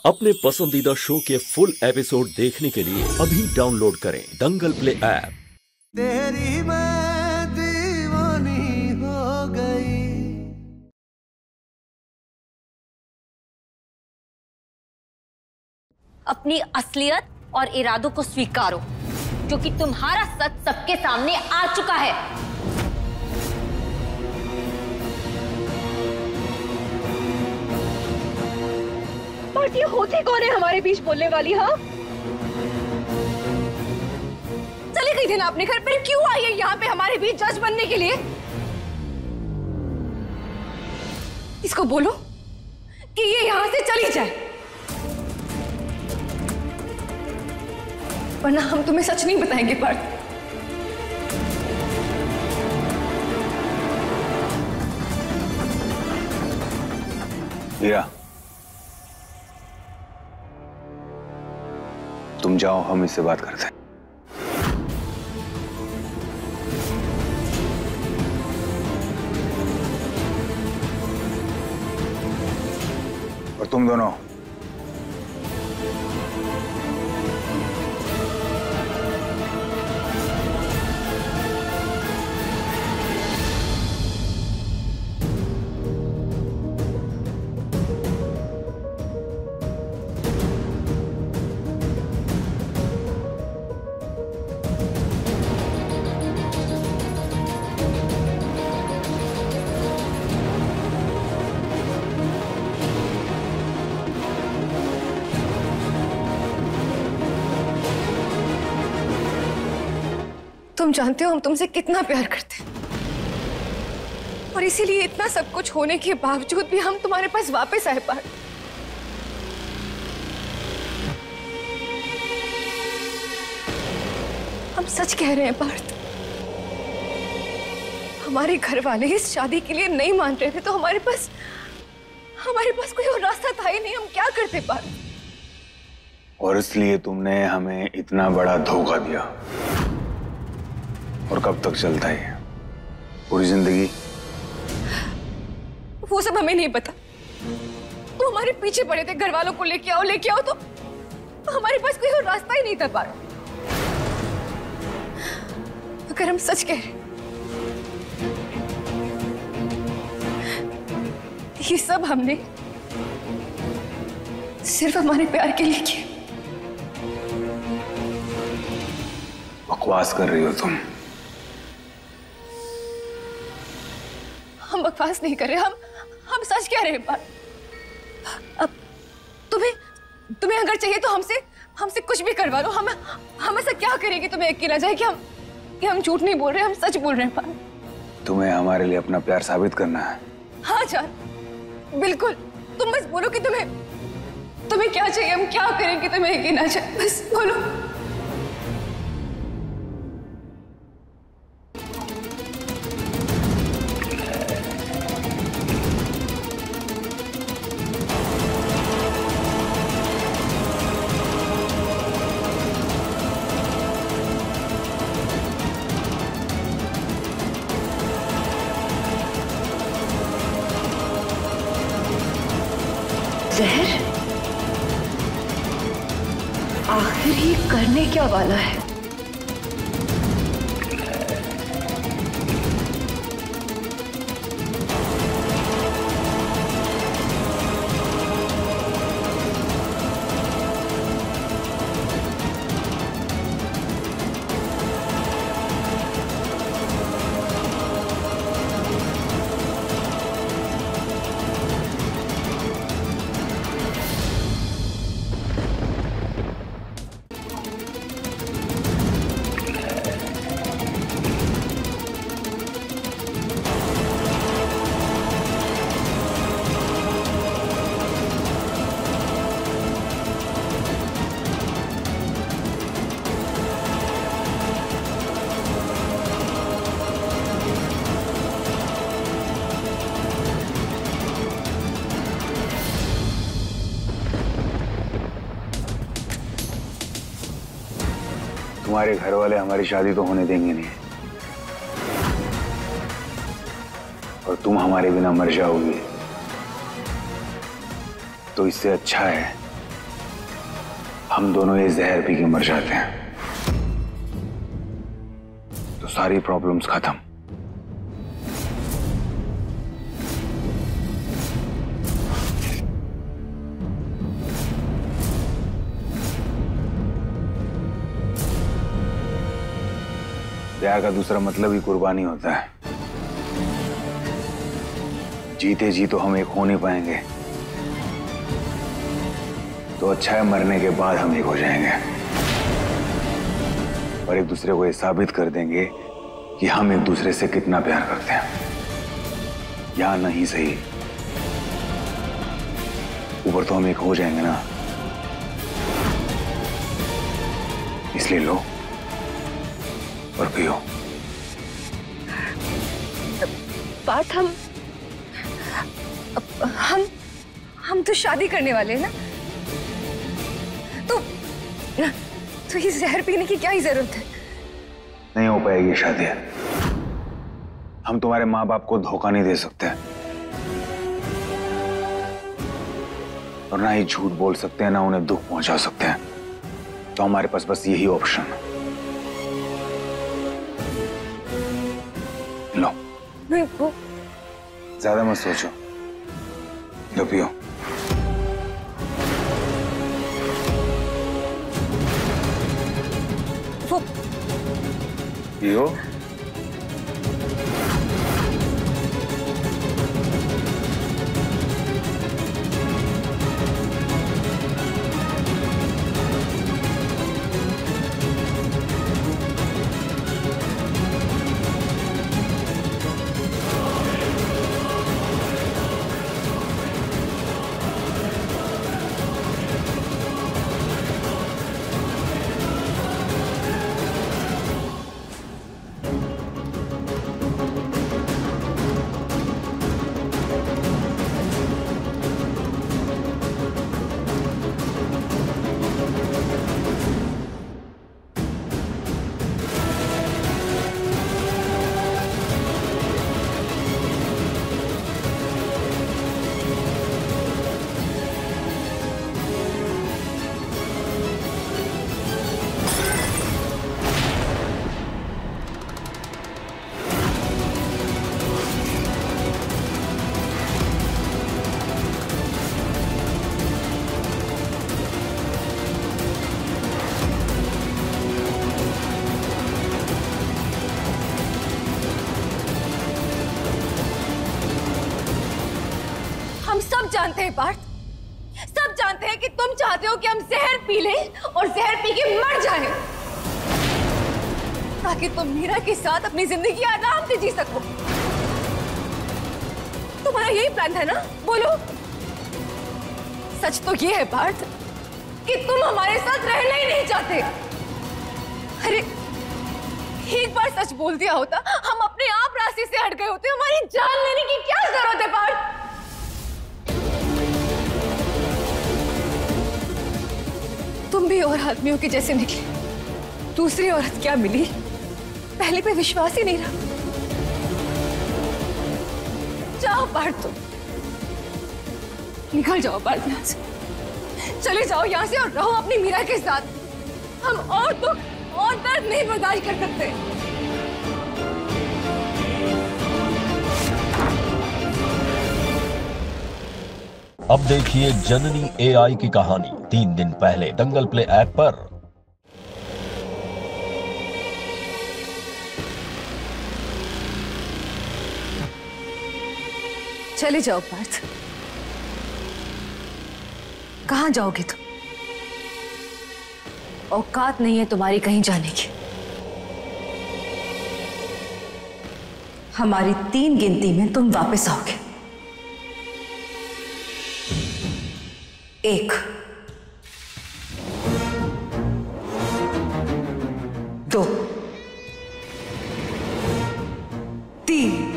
अपने पसंदीदा शो के फुल एपिसोड देखने के लिए अभी डाउनलोड करें दंगल प्ले ऐप। तेरी मैं दीवानी हो गई। अपनी असलियत और इरादों को स्वीकारो, क्योंकि तुम्हारा सच सबके सामने आ चुका है। बट ये होती कौन है हमारे बीच बोलने वाली? हाँ, चली गई थी ना अपने घर, फिर क्यों आई है यहाँ पे हमारे बीच जज बनने के लिए? इसको बोलो कि ये यहाँ से चली जाए, वरना हम तुम्हें सच नहीं बताएंगे पार्थ। हीरा, तुम जाओ, हम इससे बात करते हैं। और तुम दोनों तुम जानते हो हम तुमसे कितना प्यार करते हैं, और इसीलिए इतना सब कुछ होने के बावजूद भी हम तुम्हारे पास वापस आए पार्थ। हम सच कह रहे हैं पार्थ, हमारे घर वाले इस शादी के लिए नहीं मान रहे थे, तो हमारे पास कोई और रास्ता था ही नहीं। हम क्या करते पार्थ? और इसलिए तुमने हमें इतना बड़ा धोखा दिया। और कब तक चलता है? पूरी जिंदगी? वो सब हमें नहीं पता। तो हमारे पीछे पड़े थे, घर वालों को लेके आओ, तो हमारे पास कोई और रास्ता ही नहीं था पार्थ। अगर हम सच कह रहे, ये सब हमने सिर्फ हमारे प्यार के लिए किया। बकवास कर रही हो तुम। हम बकवास नहीं कर रहे, हम सच कह रहे हैं पार्थ। अब तुम्हें अगर चाहिए तो हमसे कुछ भी करवा लो। हम ऐसा क्या करेंगे तुम्हें यकीन आ जाए कि हम झूठ नहीं बोल रहे, हम सच बोल रहे हैं पार्थ। तुम्हें हमारे लिए अपना प्यार साबित करना है। हाँ जान, बिल्कुल। तुम बस बोलो कि तुम्हें क्या चाहिए, हम क्या करेंगे तुम्हें यकीन आ जाए, बस बोलो। जहर आखिर ही करने क्या वाला है? तुम्हारे घर वाले हमारी शादी तो होने देंगे नहीं, और तुम हमारे बिना मर जाओगी। तो इससे अच्छा है हम दोनों ये जहर पी के मर जाते हैं तो सारी प्रॉब्लम्स खत्म। प्यार का दूसरा मतलब ही कुर्बानी होता है। जीते जी तो हम एक हो नहीं पाएंगे, तो अच्छा है मरने के बाद हम एक हो जाएंगे और एक दूसरे को ये साबित कर देंगे कि हम एक दूसरे से कितना प्यार करते हैं। या नहीं सही, ऊपर तो हम एक हो जाएंगे ना। इसलिए लो और पियो। पार्थ, हम तो शादी करने वाले हैं ना, तो ये जहर पीने की क्या ही जरूरत है? नहीं हो पाएगी शादी। हम तुम्हारे माँ बाप को धोखा नहीं दे सकते और ना ही झूठ बोल सकते हैं, ना उन्हें दुख पहुंचा सकते हैं। तो हमारे पास बस यही ऑप्शन है। लो, नहीं, वो ज्यादा मत सोचो, लो पियो। पियो। जानते हैं पार्थ, सब जानते हैं कि तुम चाहते हो कि हम जहर पी लें और जहर पी के मर जाएं, ताकि तुम मीरा के साथ अपनी जिंदगी आराम से जी सको। तुम्हारा यही प्लान था ना? बोलो। सच तो ये है पार्थ कि तुम हमारे साथ रहना ही नहीं चाहते। अरे एक बार सच बोल दिया होता, हम अपने आप रास्ते से हट गए होते। हमारी जान लेने की क्या जरूरत है पार्थ? तुम भी और आदमियों के जैसे निकले। दूसरी औरत क्या मिली, पहले पे विश्वास ही नहीं रहा। जाओ पार्थ, तुम निकल जाओ पार्थ यहाँ से। चले जाओ यहाँ से और रहो अपनी मीरा के साथ। हम और दुख और दर्द नहीं बर्दाश्त कर सकते। अब देखिए जननी एआई की कहानी 3 दिन पहले दंगल प्ले ऐप पर। चले जाओ पार्थ। कहां जाओगे तुम? औकात नहीं है तुम्हारी कहीं जाने की। हमारी 3 गिनती में तुम वापस आओगे। 1 2 3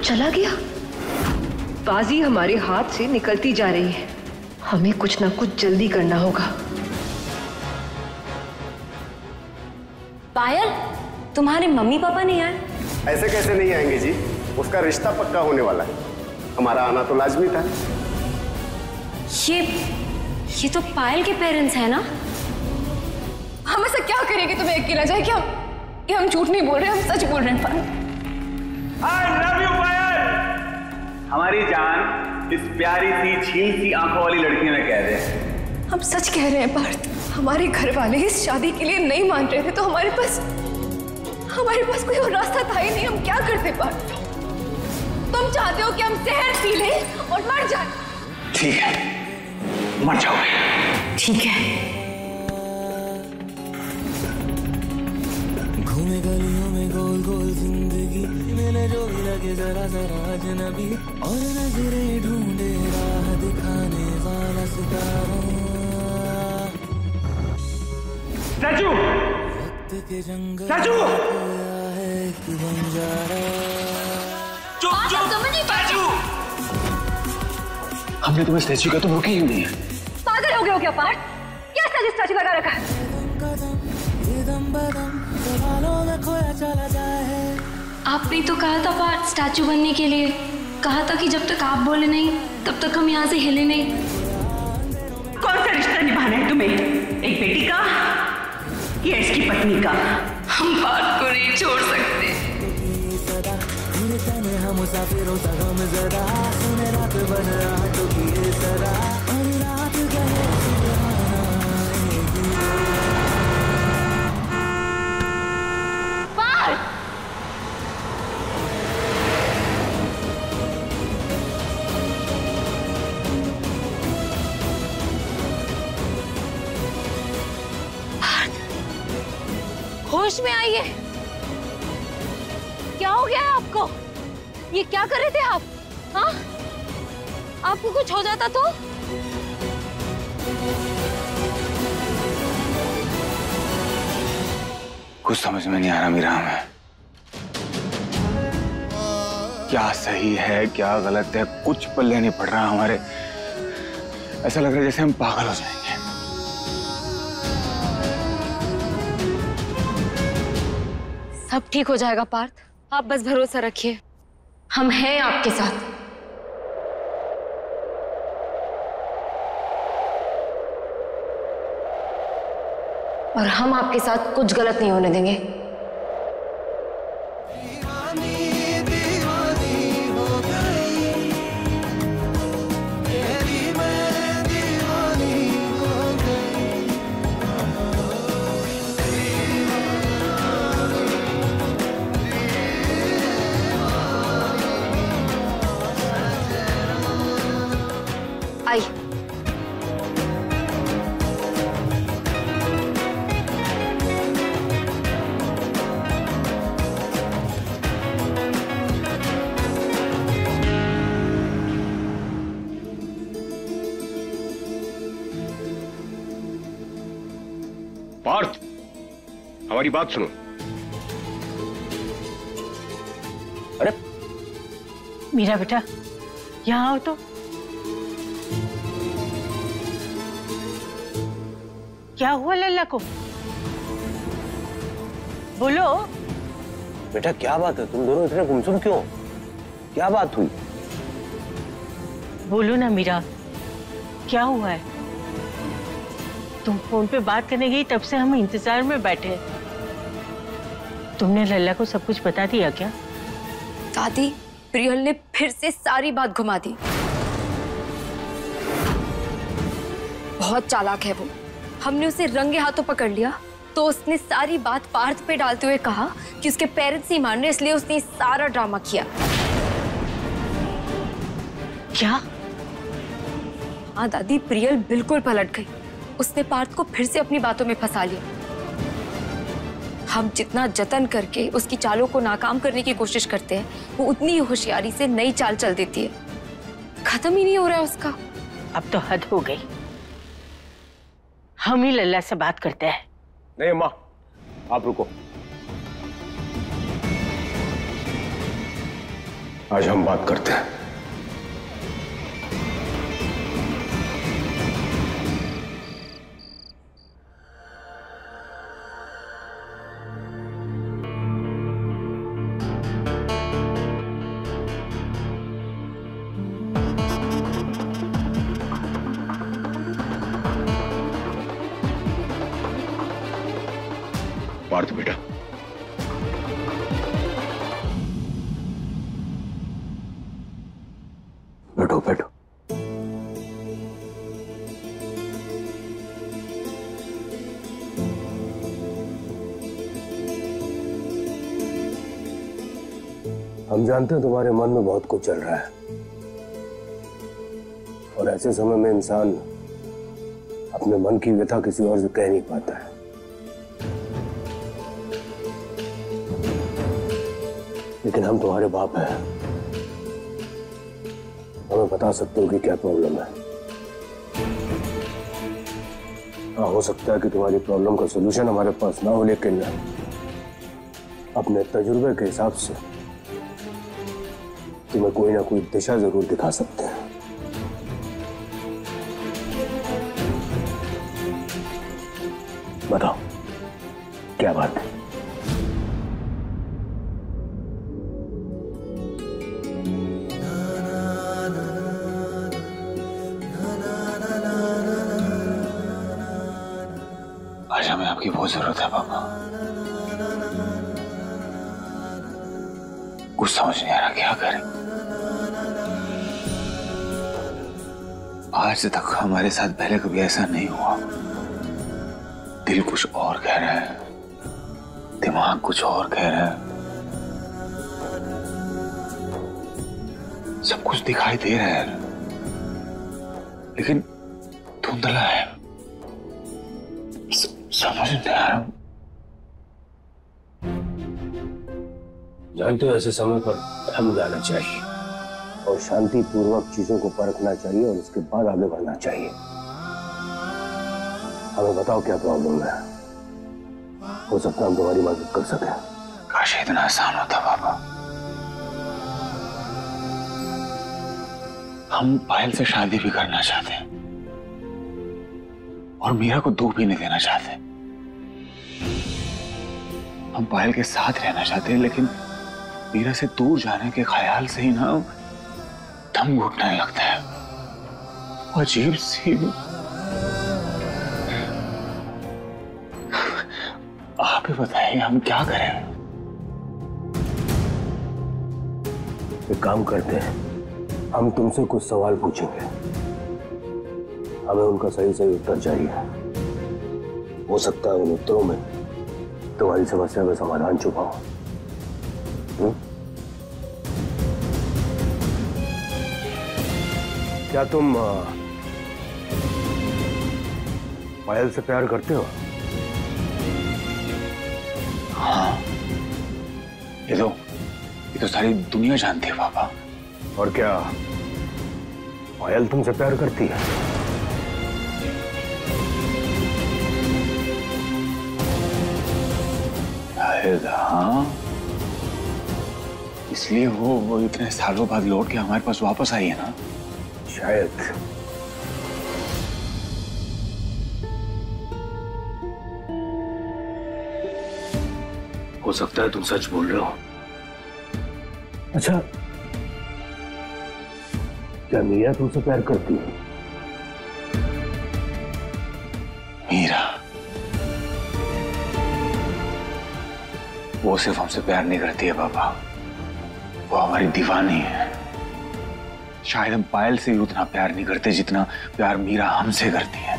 चला गया। बाजी हमारे हाथ से निकलती जा रही है। हमें कुछ ना कुछ जल्दी करना होगा। पायल, तुम्हारे मम्मी पापा नहीं आए? ऐसे कैसे नहीं आएंगे जी? उसका रिश्ता पक्का होने वाला है, हमारा आना तो लाजमी था। ये तो पायल के पेरेंट्स हैं ना? हम ऐसा क्या करेंगे तुम्हें यकीन आ जाए कि हम झूठ नहीं बोल रहे, हम सच बोल रहे हैं पायल। I love you, पायल। हमारी जान इस प्यारी सी झील सी आंखों वाली लड़की में कह रहे हैं। हम सच कह रहे हैं पार्थ, हमारे घर वाले इस शादी के लिए नहीं मान रहे थे तो हमारे पास कोई और रास्ता था ही नहीं। हम क्या करते पार्थ? तुम चाहते हो कि हम जहर पी लें और मर जाएं? ठीक है, मर जाओ। ठीक है। घूमे गलियों में गोल गोल जिंदगी, मिले जो भी लगे जरा जरा अजनबी, और नजरें ढूंढे राह दिखाने वाला सितारा। सचू, वक्त के जंगल सचू, है एक बंजारा। चुप चुप, सचू। हमने तुम्हें स्टैचू का तो रोके ही नहीं है। पागल हो गए हो क्या पार्थ? क्या स्टैचू लगा रखा है? आपने तो कहा था पार्थ स्टैचू बनने के लिए, कहा था कि जब तक आप बोले नहीं तब तक हम यहाँ से हिले नहीं। कौन सा रिश्ता निभाना है तुम्हें? एक बेटी का या इसकी पत्नी का? हम पार्थ को नहीं छोड़ सकते। होश में आइए। क्या हो गया है आपको? ये क्या कर रहे थे आप? हाँ, आपको कुछ हो जाता तो? कुछ समझ में नहीं आ रहा मीरा हमें। क्या सही है क्या गलत है कुछ पल्ले नहीं पड़ रहा हमारे। ऐसा लग रहा है जैसे हम पागल हो जाएंगे। सब ठीक हो जाएगा पार्थ, आप बस भरोसा रखिए, हम हैं आपके साथ। और हम आपके साथ कुछ गलत नहीं होने देंगे। आई पार्थ, हमारी बात सुनो। अरे मीरा बेटा, यहाँ आओ तो। क्या हुआ लल्ला को? बोलो बेटा, क्या बात है? तुम दोनों इतने गुमसुम क्यों? क्या बात हुई? बोलो ना मीरा, क्या हुआ है? तुम फोन पे बात करने गई तब से हम इंतजार में बैठे हैं। तुमने लल्ला को सब कुछ बता दिया क्या? दादी, प्रियल ने फिर से सारी बात घुमा दी। बहुत चालाक है वो। हमने उसे रंगे हाथों पकड़ लिया तो उसने सारी बात पार्थ पे डालते हुए कहा कि उसके पेरेंट्स नहीं मान रहे, इसलिए उसने सारा ड्रामा किया। क्या? हाँ दादी, प्रियल बिल्कुल पलट गई। उसने पार्थ को फिर से अपनी बातों में फंसा लिया। हम जितना जतन करके उसकी चालों को नाकाम करने की कोशिश करते हैं, वो उतनी ही होशियारी से नई चाल चल देती है। खत्म ही नहीं हो रहा है उसका। अब तो हद हो गई। हम ही लल्ला से बात करते हैं। नहीं माँ, आप रुको। आज हम बात करते हैं। पार्थ बेटा, बैठो बैठो। हम जानते हैं तुम्हारे मन में बहुत कुछ चल रहा है, और ऐसे समय में इंसान अपने मन की व्यथा किसी और से कह नहीं पाता है। लेकिन हम तुम्हारे बाप हैं, हमें बता सकते हो कि क्या प्रॉब्लम है। हाँ, हो सकता है कि तुम्हारी प्रॉब्लम का सलूशन हमारे पास ना हो, लेकिन अपने तजुर्बे के हिसाब से तुम्हें कोई ना कोई दिशा जरूर दिखा सकते हैं। बताओ क्या बात है? आज हमें आपकी बहुत जरूरत है पापा। कुछ समझ नहीं आ रहा क्या करें। आज तक हमारे साथ पहले कभी ऐसा नहीं हुआ। दिल कुछ और कह रहा है, दिमाग कुछ और कह रहा है, सब कुछ दिखाई दे रहा है लेकिन धुंधला है, समझ नहीं आ रहा। जानते हो, ऐसे समय पर थम जाना चाहिए और शांतिपूर्वक चीजों को परखना चाहिए और उसके बाद आगे बढ़ना चाहिए। हमें बताओ क्या प्रॉब्लम है, हो सकता है हम तुम्हारी मदद कर सके। काश इतना आसान होता पापा। हम पायल से शादी भी करना चाहते हैं और मीरा को दुख भी नहीं देना चाहते। हम पायल के साथ रहना चाहते हैं, लेकिन मीरा से दूर जाने के ख्याल से ही ना दम घुटने लगता है। अजीब सी। आप ही बताइए हम क्या करें। एक काम करते हैं, हम तुमसे कुछ सवाल पूछेंगे, हमें उनका सही सही उत्तर चाहिए। हो सकता है उन उत्तरों में तुम्हारी समस्या का समाधान छुपा हो। क्या तुम पायल से प्यार करते हो? हाँ, ये तो सारी दुनिया जानती है पापा। और क्या पायल तुमसे प्यार करती है? शायद हाँ, इसलिए वो इतने सालों बाद लौट के हमारे पास वापस आई है ना। शायद। हो सकता है तुम सच बोल रहे हो। अच्छा, क्या मीरा तुमसे प्यार करती है? मीरा? वो सिर्फ हमसे प्यार नहीं करती है पापा, वो हमारी दीवानी है। शायद हम पायल से भी उतना प्यार नहीं करते जितना प्यार मीरा हमसे करती है।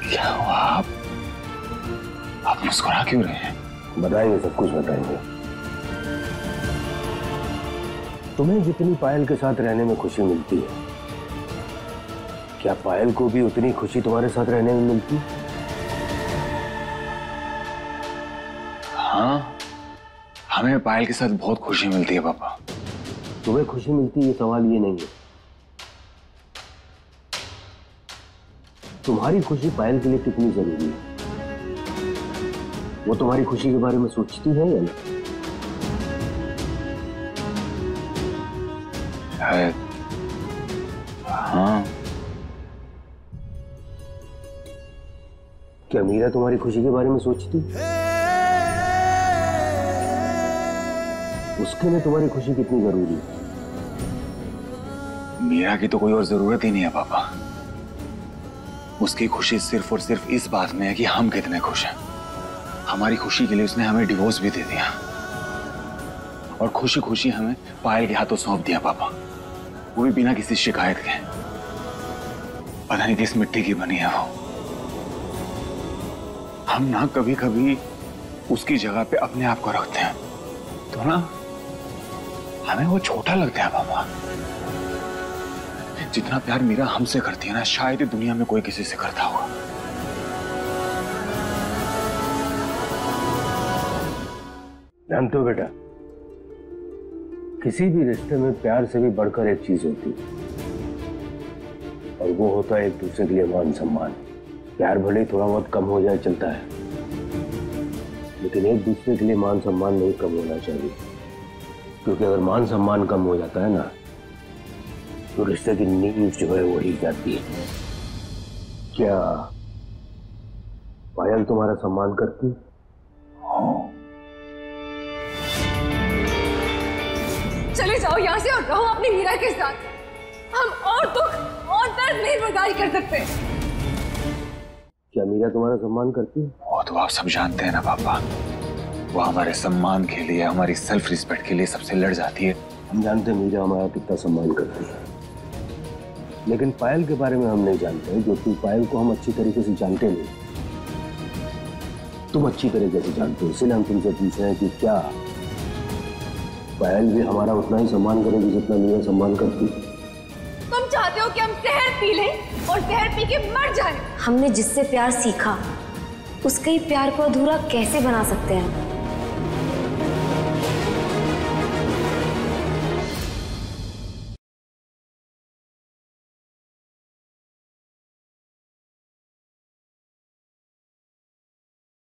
क्या हुआ? आप मुस्कुरा क्यों रहे हैं? बताएंगे, सब कुछ बताएंगे। तुम्हें जितनी पायल के साथ रहने में खुशी मिलती है, क्या पायल को भी उतनी खुशी तुम्हारे साथ रहने में मिलती है? हाँ, हमें पायल के साथ बहुत खुशी मिलती है पापा। तुम्हें खुशी मिलती है, ये सवाल ये नहीं है। तुम्हारी खुशी पायल के लिए कितनी जरूरी है, वो तुम्हारी खुशी के बारे में सोचती है या नहीं? शायद हाँ। क्या मीरा तुम्हारी खुशी के बारे में सोचती? उसके लिए तुम्हारी खुशी कितनी जरूरी है? मीरा की तो कोई और जरूरत ही नहीं है पापा। उसकी खुशी सिर्फ और सिर्फ इस बात में है कि हम कितने खुश हैं। हमारी खुशी के लिए उसने हमें डिवोर्स भी दे दिया और खुशी खुशी हमें पायल के हाथों सौंप दिया पापा, वो भी बिना किसी शिकायत के। पता नहीं किस मिट्टी की बनी है वो। हम ना कभी कभी उसकी जगह पे अपने आप को रखते हैं तो ना हमें वो छोटा लगता है पापा। जितना प्यार मीरा हमसे करती है ना, शायद दुनिया में कोई किसी से करता होगा। जानते हो बेटा, किसी भी रिश्ते में प्यार से भी बढ़कर एक चीज होती है और वो होता है एक दूसरे के लिए मान सम्मान। प्यार भले थोड़ा बहुत कम हो जाए चलता है, लेकिन एक दूसरे के लिए मान सम्मान नहीं कम होना चाहिए, क्योंकि अगर मान सम्मान कम हो जाता है ना तो रिश्ते की नींव जो है वो हिल जाती है। क्या पायल तुम्हारा सम्मान करती है? चले जाओ यहाँ से और रहो अपनी मीरा के साथ। हम और दुख और दर्द नहीं बर्दाश्त कर सकते। क्या मीरा तुम्हारा सम्मान करती है? वो तो आप सब जानते हैं ना पापा, वो हमारे सम्मान के लिए, हमारी सेल्फ रिस्पेक्ट के लिए सबसे लड़ जाती है। हम जानते हैं मीरा हमारा कितना सम्मान करती है, लेकिन पायल के बारे में हम नहीं जानते, जो कि पायल को हम अच्छी तरीके से जानते नहीं। तुम अच्छी तरीके से जानते हो, इसलिए हम तुमसे पूछ रहे हैं कि क्या पायल भी हमारा उतना ही सम्मान करेगी जितना मीरा सम्मान करती है? तुम चाहते हो कि हम जहर पी लें और जहर पी के मर जाएं? हमने जिससे प्यार सीखा उसके ही प्यार को अधूरा कैसे बना सकते हैं?